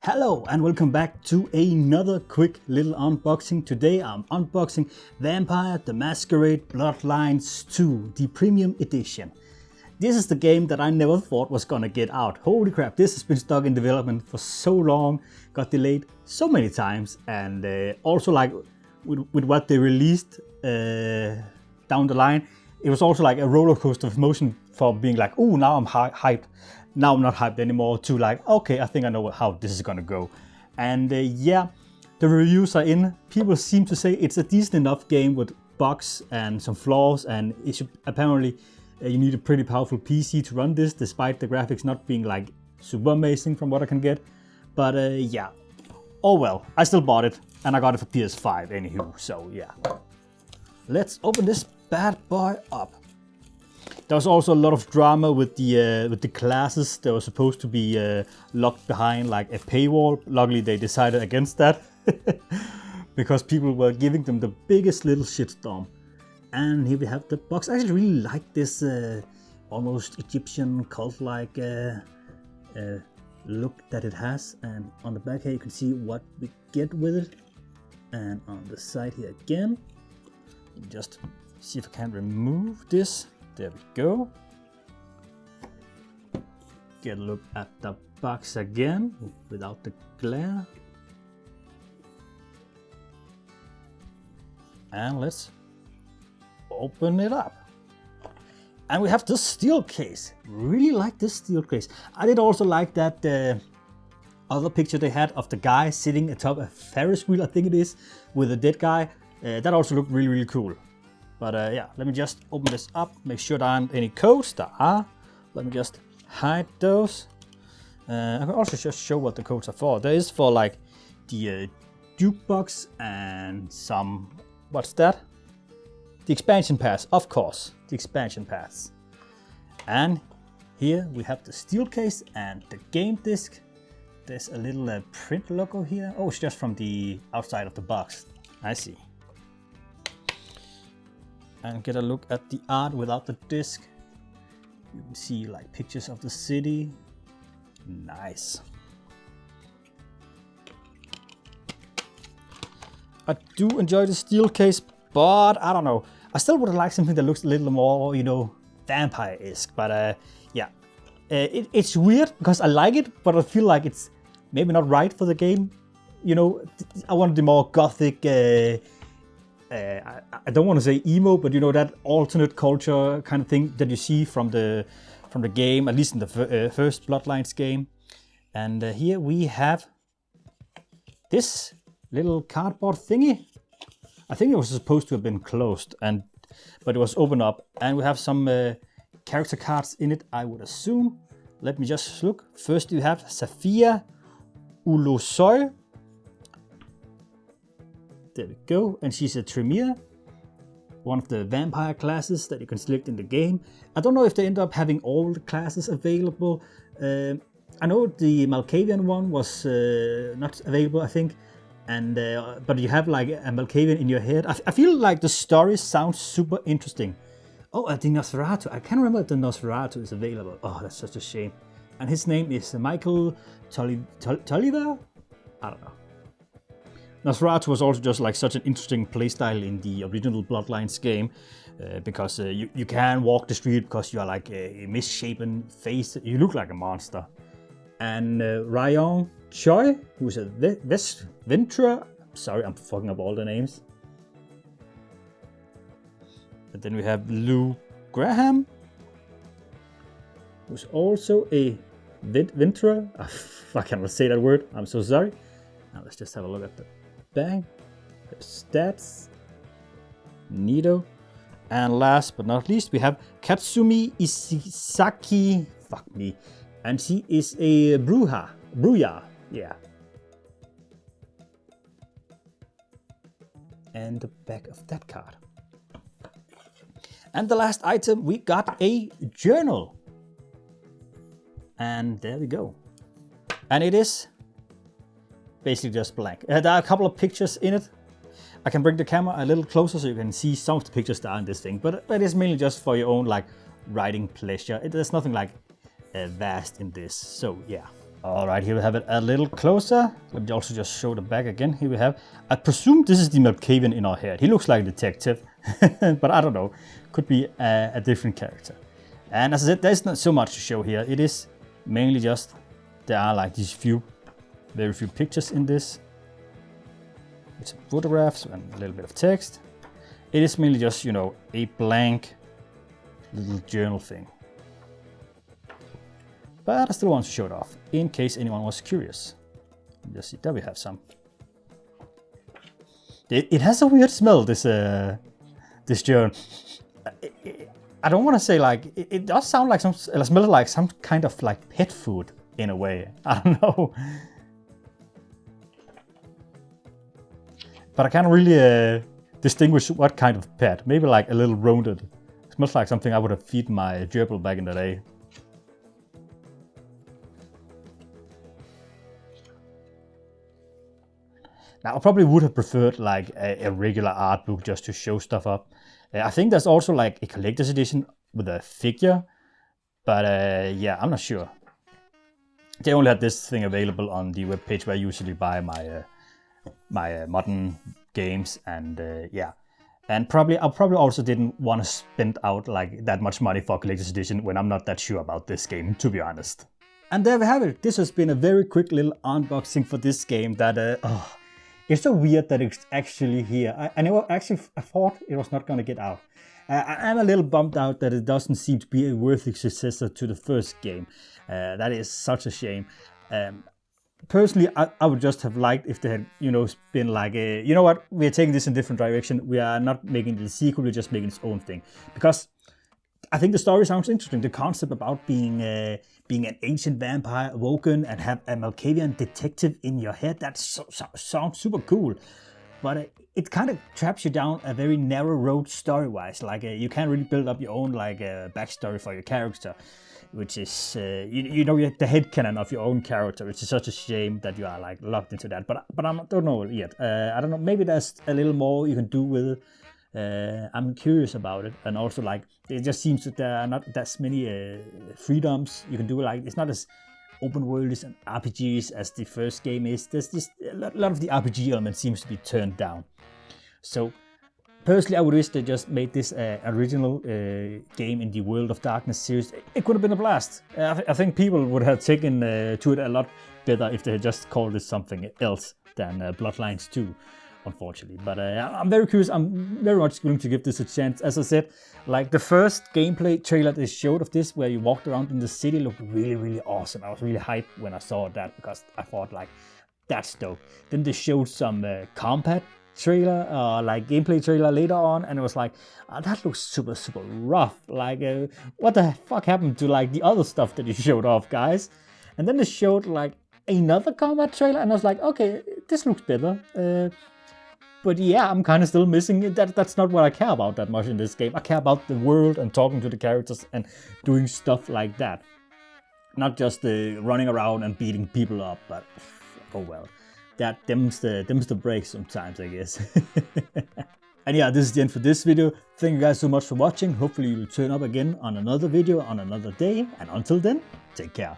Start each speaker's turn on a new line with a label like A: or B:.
A: Hello and welcome back to another quick little unboxing. Today I'm unboxing Vampire the Masquerade Bloodlines 2, the premium edition. This is the game that I never thought was gonna get out. Holy crap, this has been stuck in development for so long, got delayed so many times, and also like with what they released down the line, it was also like a roller coaster of emotion from being like, oh, now I'm hyped. Now I'm not hyped anymore, to like, okay, I think I know how this is gonna go. And yeah, the reviews are in. People seem to say it's a decent enough game with bugs and some flaws, and it should, apparently you need a pretty powerful PC to run this, despite the graphics not being like super amazing from what I can get. But yeah, oh well, I still bought it, and I got it for PS5 anywho, so yeah. Let's open this bad boy up. There was also a lot of drama with the classes that were supposed to be locked behind like a paywall. Luckily they decided against that because people were giving them the biggest little shitstorm. And here we have the box. I actually really like this almost Egyptian cult-like look that it has. And on the back here you can see what we get with it. And on the side here again, just see if I can remove this. There we go. Get a look at the box again without the glare. And let's open it up. And we have the steel case. Really like this steel case. I did also like that other picture they had of the guy sitting atop a Ferris wheel, I think it is, with a dead guy. That also looked really, really cool. But yeah, let me just open this up, make sure there aren't any codes. There are. Let me just hide those. I can also just show what the codes are for. There is for like the jukebox and some, what's that? The expansion pass, of course, the expansion pass. And here we have the steel case and the game disc. There's a little print logo here. Oh, it's just from the outside of the box. I see. And get a look at the art without the disc. You can see like pictures of the city. Nice. I do enjoy the steel case, but I don't know. I still would like something that looks a little more, you know, vampire-esque. But yeah, it's weird because I like it, but I feel like it's maybe not right for the game. You know, I want the more gothic. I don't want to say emo, but you know, that alternate culture kind of thing that you see from the game, at least in the first Bloodlines game. And here we have this little cardboard thingy. I think it was supposed to have been closed, but it was opened up, and we have some character cards in it, I would assume. Let me just look. First you have Safia Ulusoy. There we go, and she's a Tremere, one of the vampire classes that you can select in the game. I don't know if they end up having all the classes available. I know the Malkavian one was not available, I think, and but you have like a Malkavian in your head. I feel like the story sounds super interesting. Oh, the Nosferatu. I can't remember if the Nosferatu is available. Oh, that's such a shame. And his name is Michael Tolliver? I don't know. Nosferatu was also just like such an interesting playstyle in the original Bloodlines game, because you can walk the street because you are like a misshapen face. You look like a monster. And Ryan Choi, who's a Ventura. Sorry, I'm fucking up all the names. And then we have Lou Graham, who's also a Ventura. I cannot say that word. I'm so sorry. Now let's just have a look at the bang, the stats, neato, and last but not least we have Katsumi Isisaki, fuck me, and she is a Bruja, yeah. And the back of that card. And the last item, we got a journal. And there we go. And it is basically just blank. There are a couple of pictures in it. I can bring the camera a little closer so you can see some of the pictures that are in this thing, but it is mainly just for your own like writing pleasure. There's nothing like vast in this, so yeah. Alright, here we have it a little closer. Let me also just show the back again. Here we have, I presume this is the Malkavian in our head. He looks like a detective, but I don't know. Could be a different character. And as I said, there's not so much to show here. It is mainly just, there are like these very few pictures in this. With some photographs and a little bit of text. It is mainly just, you know, a blank little journal thing. But I still want to show it off, in case anyone was curious. Just see, there we have some. It has a weird smell, this journal. I don't want to say like, it does sound like it smells like some kind of like pet food in a way. I don't know. But I can't really distinguish what kind of pet. Maybe like a little rodent. It smells like something I would have fed my gerbil back in the day. Now, I probably would have preferred like a regular art book just to show stuff up. I think there's also like a collector's edition with a figure, but yeah, I'm not sure. They only had this thing available on the webpage where I usually buy my modern games, and yeah. And I probably also didn't want to spend out like that much money for a collector's edition when I'm not that sure about this game, to be honest. And there we have it. This has been a very quick little unboxing for this game that it's so weird that it's actually here. I thought it was not going to get out. I'm a little bummed out that it doesn't seem to be a worthy successor to the first game. That is such a shame. Personally, I would just have liked if they had, you know, been like, you know what, we're taking this in a different direction. We are not making it a sequel, we're just making its own thing. Because I think the story sounds interesting. The concept about being an ancient vampire awoken and have a Malkavian detective in your head, that sounds super cool. But it kind of traps you down a very narrow road story-wise. Like you can't really build up your own like backstory for your character, which is you know, the headcanon of your own character, which is such a shame that you are like locked into that. But I don't know yet. I don't know. Maybe there's a little more you can do with it. I'm curious about it, and also like it just seems that there are not that many freedoms you can do. Like it's not as open world and RPGs as the first game is. There's just a lot of the RPG element seems to be turned down. So personally, I would wish they just made this original game in the World of Darkness series. It could have been a blast. I think people would have taken to it a lot better if they had just called it something else than Bloodlines 2. Unfortunately, but I'm very curious. I'm very much going to give this a chance. As I said, like the first gameplay trailer they showed of this, where you walked around in the city, looked really awesome. I was really hyped when I saw that because I thought like, that's dope. Then they showed some combat trailer, like gameplay trailer later on, and it was like, that looks super rough. Like, what the fuck happened to like the other stuff that you showed off, guys? And then they showed like another combat trailer, and I was like, okay, this looks better. But yeah, I'm kind of still missing it. That's not what I care about that much in this game. I care about the world and talking to the characters and doing stuff like that. Not just running around and beating people up, but oh well. That them's the breaks sometimes, I guess. And yeah, this is the end for this video. Thank you guys so much for watching. Hopefully you'll turn up again on another video on another day. And until then, take care.